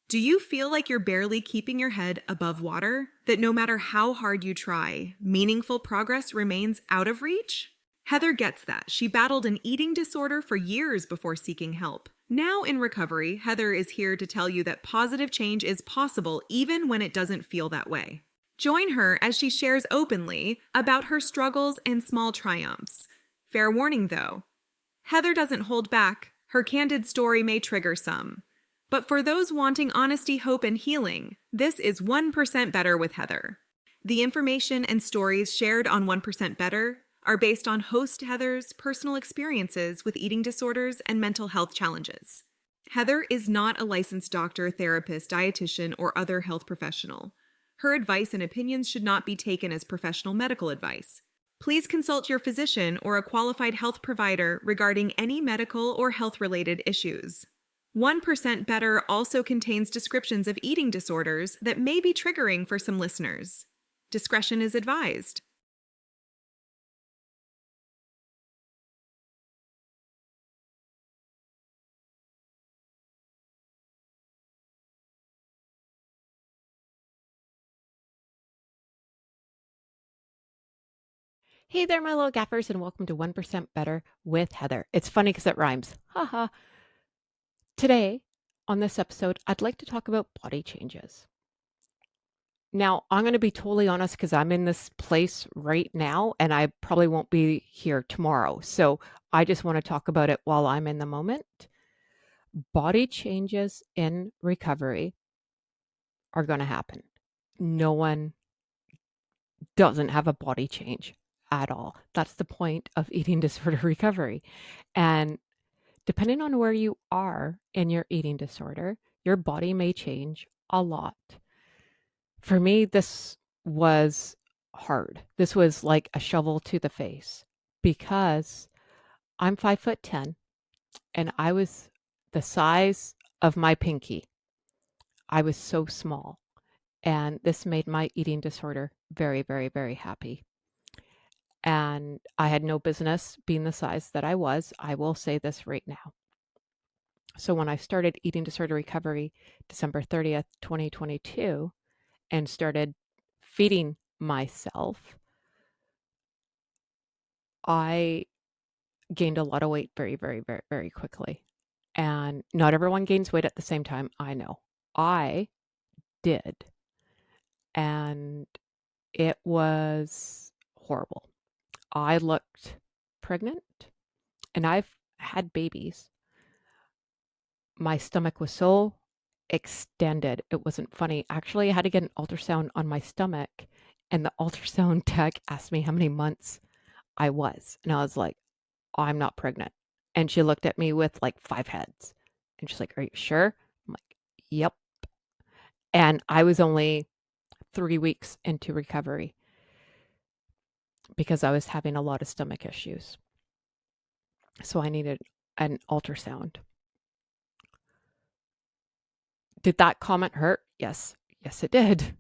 Do you feel like you're barely keeping your head above water? That no matter how hard you try, meaningful progress remains out of reach? Heather gets that. She battled an eating disorder for years before seeking help. Now in recovery, Heather is here to tell you that positive change is possible even when it doesn't feel that way. Join her as she shares openly about her struggles and small triumphs. Fair warning though, Heather doesn't hold back. Her candid story may trigger some. But for those wanting honesty, hope, and healing, this is 1% Better with Heather. The information and stories shared on 1% Better are based on host Heather's personal experiences with eating disorders and mental health challenges. Heather is not a licensed doctor, therapist, dietitian, or other health professional. Her advice and opinions should not be taken as professional medical advice. Please consult your physician or a qualified health provider regarding any medical or health-related issues. 1% Better also contains descriptions of eating disorders that may be triggering for some listeners. Discretion is advised. Hey there, my little gaffers, and welcome to 1% Better with Heather. It's funny because it rhymes. Haha. Today, on this episode, I'd like to talk about body changes. Now, I'm going to be totally honest because I'm in this place right now and I probably won't be here tomorrow. So I just want to talk about it while I'm in the moment. Body changes in recovery are going to happen. No one doesn't have a body change at all. That's the point of eating disorder recovery. And depending on where you are in your eating disorder, your body may change a lot. For me, this was hard. This was like a shovel to the face because I'm 5'10" and I was the size of my pinky. I was so small. And this made my eating disorder very, very, very happy. And I had no business being the size that I was. I will say this right now. So when I started eating disorder recovery December 30th, 2022, and started feeding myself, I gained a lot of weight very, very, very, very quickly. And not everyone gains weight at the same time. I know. I did. And it was horrible. I looked pregnant and I've had babies. My stomach was so extended. It wasn't funny. Actually, I had to get an ultrasound on my stomach, and the ultrasound tech asked me how many months I was. And I was like, oh, I'm not pregnant. And she looked at me with like 5 heads. And she's like, are you sure? I'm like, yep. And I was only 3 weeks into recovery because I was having a lot of stomach issues. So I needed an ultrasound. Did that comment hurt? Yes. Yes, it did.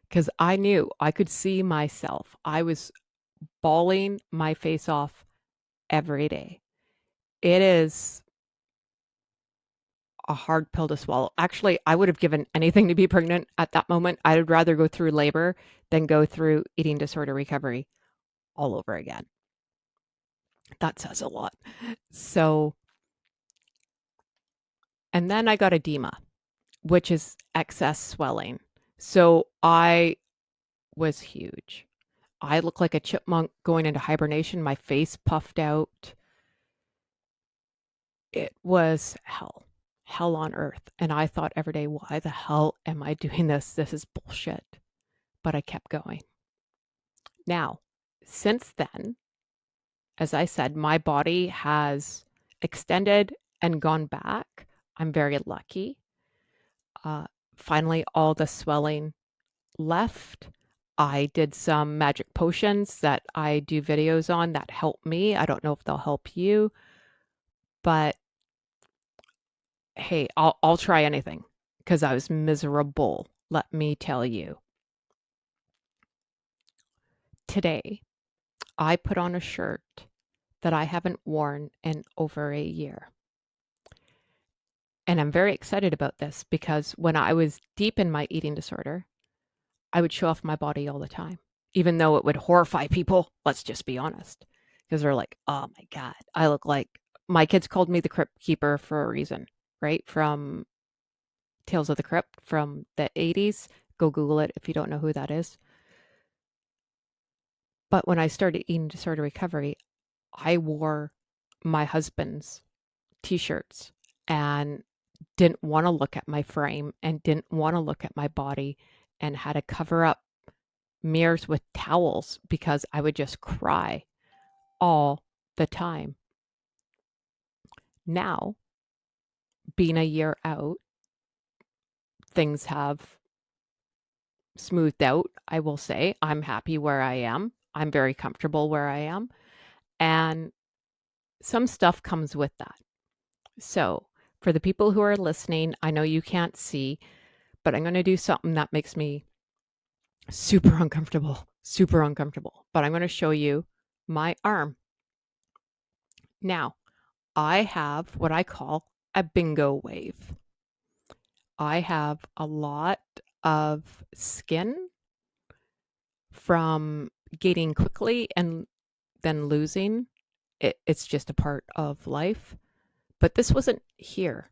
Because I knew I could see myself. I was bawling my face off every day. It is a hard pill to swallow. Actually, I would have given anything to be pregnant at that moment. I would rather go through labor than go through eating disorder recovery all over again. That says a lot. So, and then I got edema, which is excess swelling. So I was huge. I looked like a chipmunk going into hibernation. My face puffed out. It was hell on earth. And I thought every day, why the hell am I doing this? This is bullshit. But I kept going. Now, since then, as I said, my body has extended and gone back. I'm very lucky. Uh, Finally, all the swelling left. I did some magic potions that I do videos on that help me. I don't know if they'll help you, but hey, I'll try anything because I was miserable, let me tell you. Today, I put on a shirt that I haven't worn in over a year. And I'm very excited about this because when I was deep in my eating disorder, I would show off my body all the time, even though it would horrify people. Let's just be honest. Because they're like, oh my God, I look like my kids called me the Crypt Keeper for a reason, right? From Tales of the Crypt from the 80s. Go Google it if you don't know who that is. But when I started eating disorder recovery, I wore my husband's t-shirts and didn't want to look at my frame and didn't want to look at my body and had to cover up mirrors with towels because I would just cry all the time. Now, being a year out, things have smoothed out, I will say. I'm happy where I am. I'm very comfortable where I am. And some stuff comes with that. So, for the people who are listening, I know you can't see, but I'm going to do something that makes me super uncomfortable, super uncomfortable. But I'm going to show you my arm. Now, I have what I call a bingo wave. I have a lot of skin from gaining quickly and then losing. It's just a part of life. But this wasn't here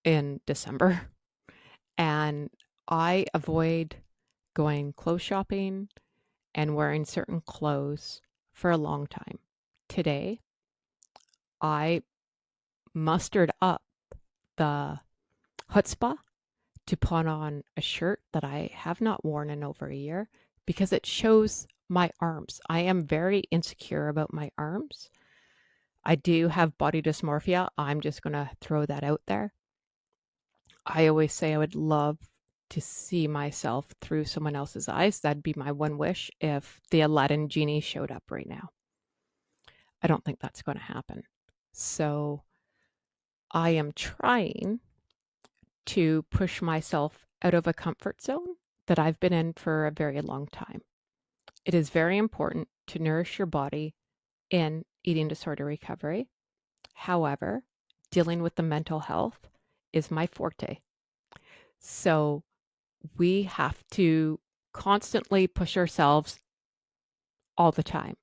in December. And I avoid going clothes shopping and wearing certain clothes for a long time. Today, I mustered up the chutzpah to put on a shirt that I have not worn in over a year because it shows my arms. I am very insecure about my arms. I do have body dysmorphia. I'm just going to throw that out there. I always say I would love to see myself through someone else's eyes. That'd be my one wish if the Aladdin genie showed up right now. I don't think that's going to happen. So I am trying to push myself out of a comfort zone that I've been in for a very long time. It is very important to nourish your body in eating disorder recovery. However, dealing with the mental health is my forte. So we have to constantly push ourselves all the time.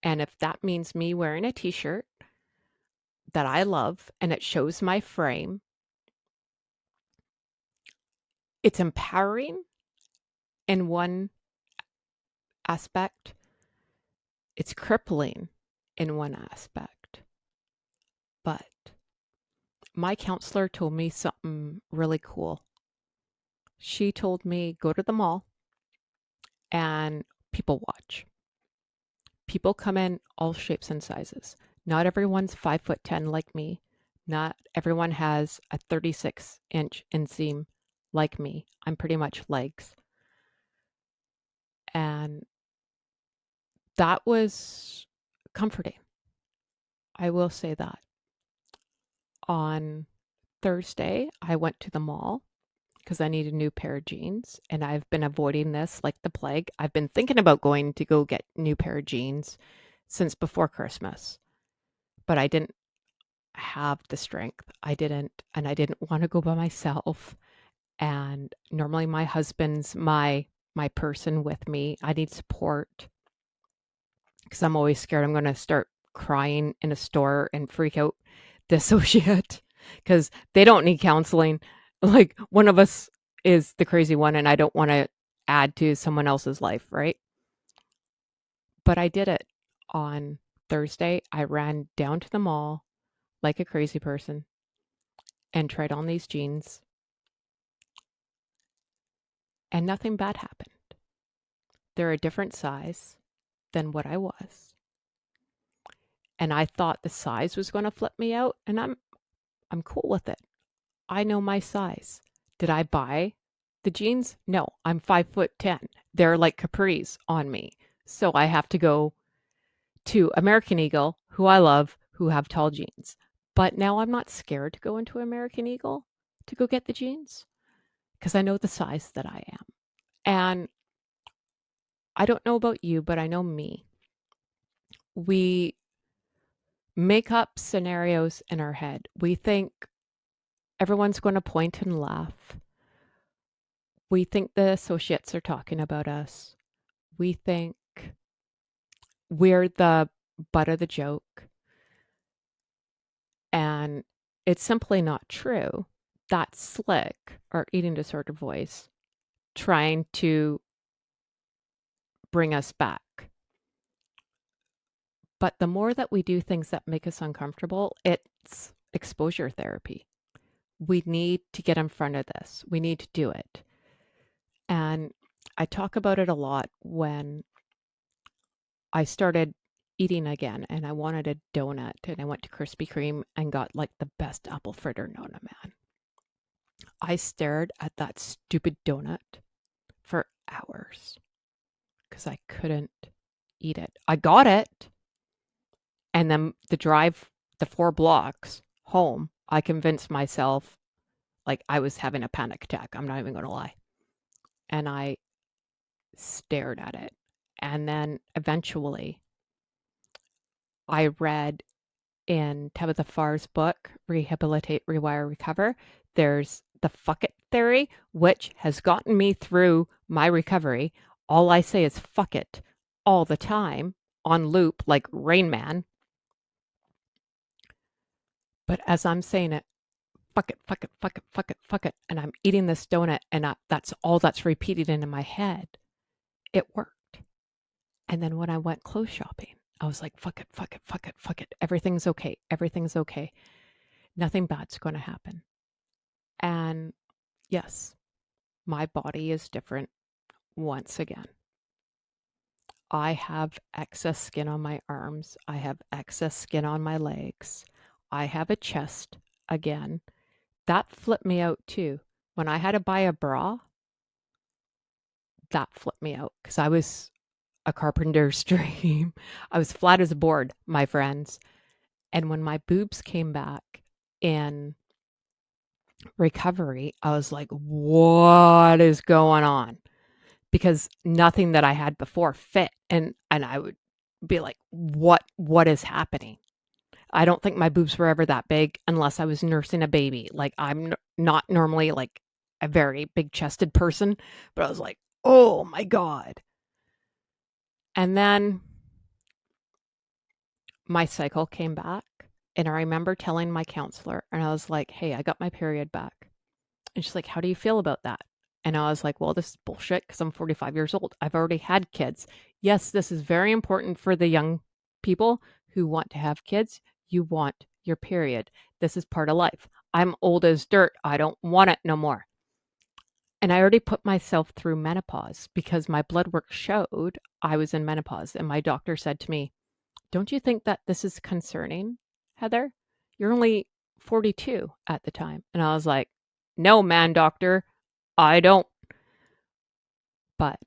And if that means me wearing a t-shirt that I love and it shows my frame, it's empowering in one aspect, it's crippling in one aspect. But my counselor told me something really cool. She told me go to the mall and people watch. People come in all shapes and sizes. Not everyone's 5'10" like me. Not everyone has a 36-inch inseam like me. I'm pretty much legs. And that was comforting. I will say that. On Thursday, I went to the mall because I need a new pair of jeans, and I've been avoiding this like the plague. I've been thinking about going to go get a new pair of jeans since before Christmas, but I didn't have the strength. And I didn't want to go by myself. And normally my husband's my person with me. I need support because I'm always scared I'm going to start crying in a store and freak out the associate because they don't need counseling. Like one of us is the crazy one and I don't want to add to someone else's life, right? But I did it on Thursday. I ran down to the mall like a crazy person and tried on these jeans and nothing bad happened. They're a different size than what I was. And I thought the size was going to flip me out and I'm cool with it. I know my size. Did I buy the jeans? No, I'm 5'10". They're like capris on me. So I have to go to American Eagle, who I love, who have tall jeans. But now I'm not scared to go into American Eagle to go get the jeans because I know the size that I am. And I don't know about you, but I know me. We make up scenarios in our head. We think everyone's going to point and laugh. We think the associates are talking about us. We think we're the butt of the joke. And it's simply not true. That's slick, our eating disorder voice, trying to bring us back. But the more that we do things that make us uncomfortable, it's exposure therapy. We need to get in front of this. We need to do it. And I talk about it a lot when I started eating again and I wanted a donut and I went to Krispy Kreme and got like the best apple fritter known to man. I stared at that stupid donut for hours because I couldn't eat it. I got it. And then the 4 blocks home, I convinced myself like I was having a panic attack. I'm not even going to lie. And I stared at it. And then eventually I read in Tabitha Farr's book, Rehabilitate, Rewire, Recover, there's the fuck it theory, which has gotten me through my recovery. All I say is fuck it all the time on loop like Rain Man. But as I'm saying it, fuck it, fuck it, fuck it, fuck it, fuck it, and I'm eating this donut and that's all that's repeated into my head, it worked. And then when I went clothes shopping, I was like, fuck it, fuck it, fuck it, fuck it. Everything's okay. Everything's okay. Nothing bad's going to happen. And yes, my body is different once again. I have excess skin on my arms. I have excess skin on my legs. I have a chest again. That flipped me out too. When I had to buy a bra, that flipped me out because I was a carpenter's dream. I was flat as a board, my friends. And when my boobs came back in recovery, I was like, what is going on? Because nothing that I had before fit. And I would be like, what is happening? I don't think my boobs were ever that big unless I was nursing a baby. Like I'm not normally like a very big chested person, but I was like, oh my God. And then my cycle came back. And I remember telling my counselor, and I was like, hey, I got my period back. And she's like, how do you feel about that? And I was like, well, this is bullshit because I'm 45 years old. I've already had kids. Yes, this is very important for the young people who want to have kids. You want your period. This is part of life. I'm old as dirt. I don't want it no more. And I already put myself through menopause because my blood work showed I was in menopause. And my doctor said to me, don't you think that this is concerning, Heather? You're only 42 at the time. And I was like, no, man, doctor, I don't. But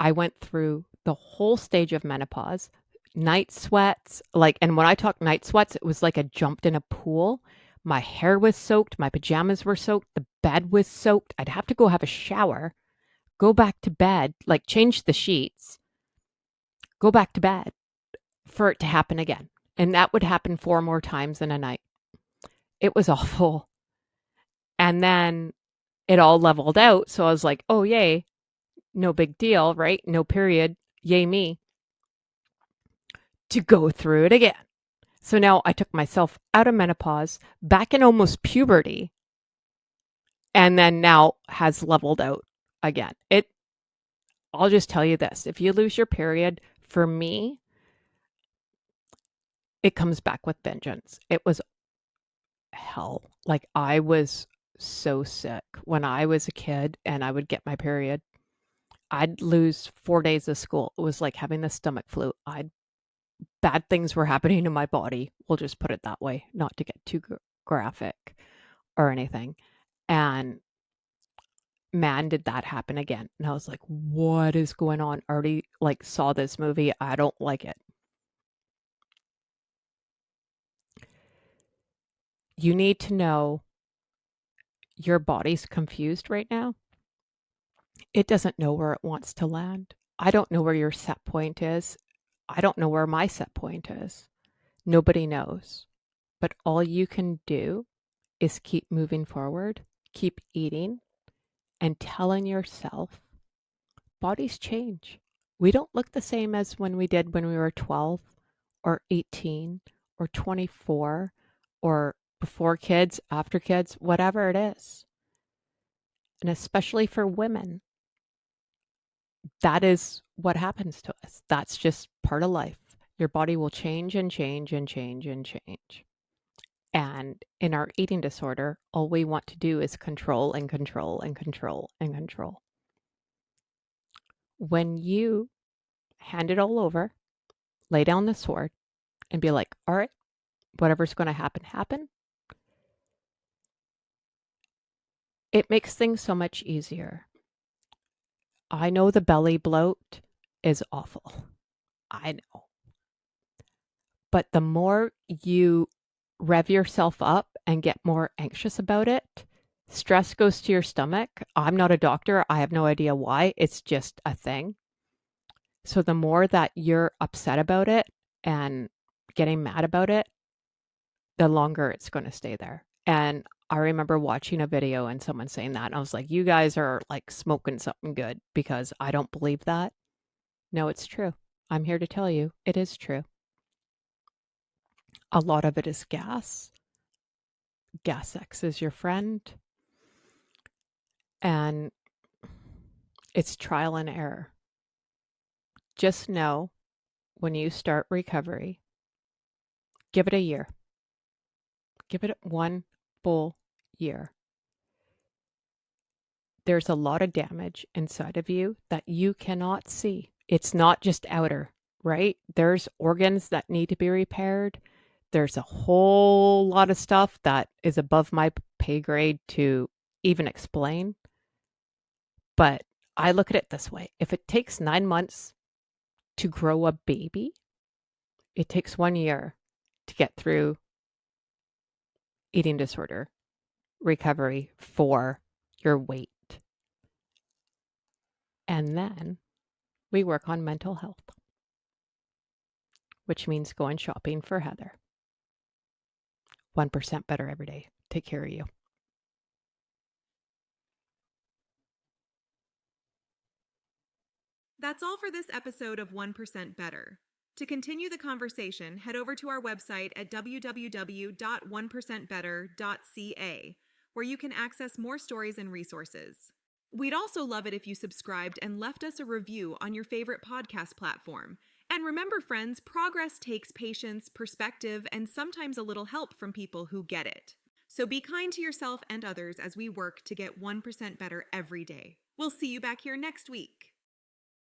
I went through the whole stage of menopause, night sweats, like, and when I talk night sweats, it was like I jumped in a pool. My hair was soaked, my pajamas were soaked, the bed was soaked. I'd have to go have a shower, go back to bed, like change the sheets, go back to bed for it to happen again. And that would happen 4 more times in a night. It was awful. And then it all leveled out. So I was like, oh, yay, no big deal, right? No period. Yay me. To go through it again. So now I took myself out of menopause, back in almost puberty, and then now has leveled out again. I'll just tell you this. If you lose your period, for me, it comes back with vengeance. It was hell. Like I was so sick when I was a kid and I would get my period. I'd lose 4 days of school. It was like having the stomach flu. Bad things were happening in my body. We'll just put it that way, not to get too graphic or anything. And man, did that happen again. And I was like, what is going on? Already like saw this movie. I don't like it. You need to know your body's confused right now. It doesn't know where it wants to land. I don't know where your set point is. I don't know where my set point is. Nobody knows. But all you can do is keep moving forward, keep eating, and telling yourself bodies change. We don't look the same as when we did when we were 12 or 18 or 24 or before kids, after kids, whatever it is. And especially for women, that is what happens to us. That's just part of life. Your body will change and change and change and change. And in our eating disorder, all we want to do is control and control and control and control. When you hand it all over, lay down the sword, and be like, all right, whatever's going to happen, happen, it makes things so much easier. I know the belly bloat is awful. I know. But the more you rev yourself up and get more anxious about it, stress goes to your stomach. I'm not a doctor. I have no idea why. It's just a thing. So the more that you're upset about it and getting mad about it, the longer it's going to stay there. And I remember watching a video and someone saying that, and I was like, you guys are like smoking something good because I don't believe that. No, it's true. I'm here to tell you it is true. A lot of it is gas. Gas X is your friend. And it's trial and error. Just know when you start recovery, give it a year. Give it one full year. There's a lot of damage inside of you that you cannot see. It's not just outer, right? There's organs that need to be repaired. There's a whole lot of stuff that is above my pay grade to even explain. But I look at it this way. If it takes 9 months to grow a baby, it takes 1 year to get through eating disorder recovery for your weight. And then we work on mental health, which means going shopping for Heather. 1% better every day. Take care of you. That's all for this episode of 1% Better. To continue the conversation, head over to our website at www.1percentbetter.ca, where you can access more stories and resources. We'd also love it if you subscribed and left us a review on your favorite podcast platform. And remember, friends, progress takes patience, perspective, and sometimes a little help from people who get it. So be kind to yourself and others as we work to get 1% better every day. We'll see you back here next week.